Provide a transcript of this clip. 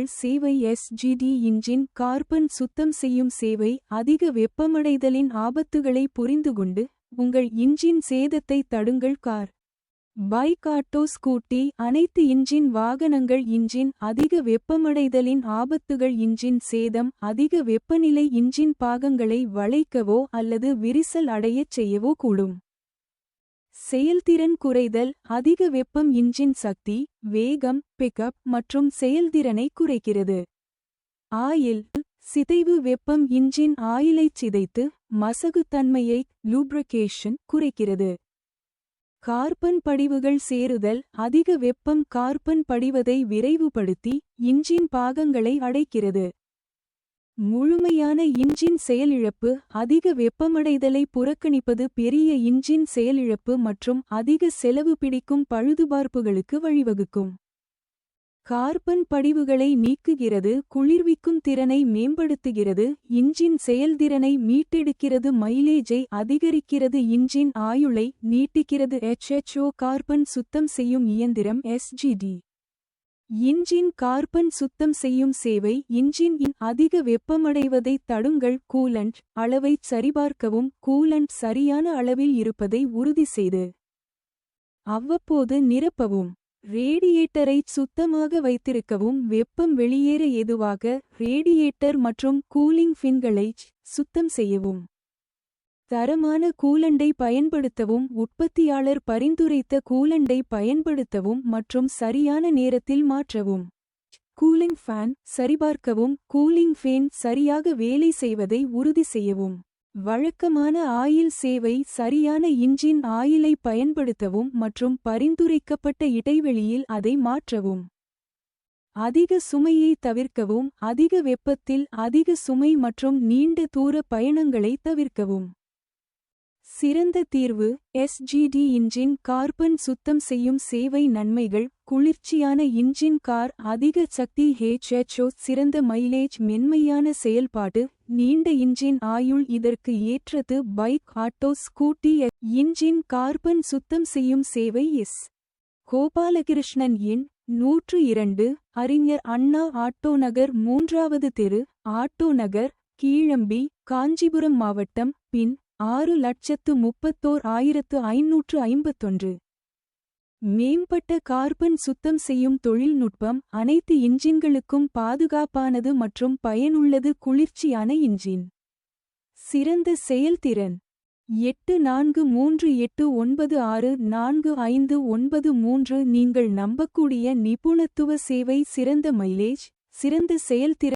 நன்மைகள் சேவை SGD engine carbon சுத்தம் செய்யும் சேவை அதிக வெப்பமடைதலின் ஆபத்துகளை புரிந்துகொண்டு உங்கள் இன்ஜின் சேதத்தை தடுங்கள். கார் பைக் ஆட்டோ ஸ்கூட்டி அனைத்து இன்ஜின் வாகனங்கள் இன்ஜின் அதிக வெப்பமடைதலின் ஆபத்துகள் இன்ஜின் சேதம் அதிக வெப்பநிலை இன்ஜின் பாகங்களை வளைக்கவோ அல்லது விரிசல் அடையச் செய்யவோ கூடும். செயல்திறன் குறைதல் அதிக வெப்பம் இன்ஜின் சக்தி வேகம் பிக்கப் மற்றும் செயல்திறனை குறைக்கிறது. ஆயில் சிதைவு வெப்பம் இன்ஜின் ஆயிலைச் சிதைத்து மசகுத்தன்மையை லூப்ரிகேஷன் குறைக்கிறது. கார்பன் படிவுகள் சேருதல் அதிக வெப்பம் கார்பன் படிவதை விரைவுபடுத்தி இன்ஜின் பாகங்களை அடைக்கிறது. முழுமையான இன்ஜின் செயலிழப்பு அதிக வெப்பமடைதலை புறக்கணிப்பது பெரிய இன்ஜின் செயலிழப்பு மற்றும் அதிக செலவு பிடிக்கும் பழுதுபார்ப்புகளுக்கு வழிவகுக்கும். கார்பன் படிவுகளை நீக்குகிறது குளிர்விக்கும் திறனை மேம்படுத்துகிறது இன்ஜின் செயல்திறனை மீட்டெடுக்கிறது மைலேஜை அதிகரிக்கிறது இன்ஜின் ஆயுளை நீட்டிக்கிறது. HHO கார்பன் சுத்தம் செய்யும் இயந்திரம் SGD இன்ஜின் கார்பன் சுத்தம் செய்யும் சேவை இன்ஜின் அதிக வெப்பமடைவதைத் தடுங்கள். கூலண்ட் அளவைச் சரிபார்க்கவும் கூலண்ட் சரியான அளவில் இருப்பதை உறுதி செய்து அவ்வப்போது நிரப்பவும். ரேடியேட்டரைச் சுத்தமாக வைத்திருக்கவும் வெப்பம் வெளியேற ஏதுவாக ரேடியேட்டர் மற்றும் கூலிங் ஃபின்களைச் சுத்தம் செய்யவும். தரமான கூலண்டை பயன்படுத்தவும் உற்பத்தியாளர் பரிந்துரைத்த கூலண்டை பயன்படுத்தவும் மற்றும் சரியான நேரத்தில் மாற்றவும். கூலிங் ஃபேன் சரிபார்க்கவும் கூலிங் ஃபேன் சரியாக வேலை செய்வதை உறுதி செய்யவும். வழக்கமான ஆயில் சேவை சரியான இன்ஜின் ஆயிலை பயன்படுத்தவும் மற்றும் பரிந்துரைக்கப்பட்ட இடைவெளியில் அதை மாற்றவும். அதிக சுமையை தவிர்க்கவும் அதிக வெப்பத்தில் அதிக சுமை மற்றும் நீண்ட தூர பயணங்களை தவிர்க்கவும். சிறந்த தீர்வு SGD இன்ஜின் கார்பன் சுத்தம் செய்யும் சேவை நன்மைகள் குளிர்ச்சியான இன்ஜின் கார் அதிக சக்தி HHO சிறந்த மைலேஜ் மென்மையான செயல்பாடு நீண்ட இன்ஜின் ஆயுள் இதற்கு ஏற்றது bike auto scooty engine carbon சுத்தம் செய்யும் சேவை எஸ். கோபாலகிருஷ்ணன் எண் 102 அறிஞர் அண்ணா ஆட்டோ நகர் 3வது தெரு ஆட்டோ நகர் கீழம்பி காஞ்சிபுரம் மாவட்டம் பின் 6,31,551. மேம்பட்ட கார்பன் சுத்தம் செய்யும் தொழில்நுட்பம் அனைத்து இன்ஜின்களுக்கும் பாதுகாப்பானது மற்றும் பயனுள்ளது குளிர்ச்சியான இன்ஜின். சிறந்த செயல்திறன் 8438964593 நீங்கள் நம்பக்கூடிய நிபுணத்துவ சேவை சிறந்த மைலேஜ் சிறந்த செயல்திறன்.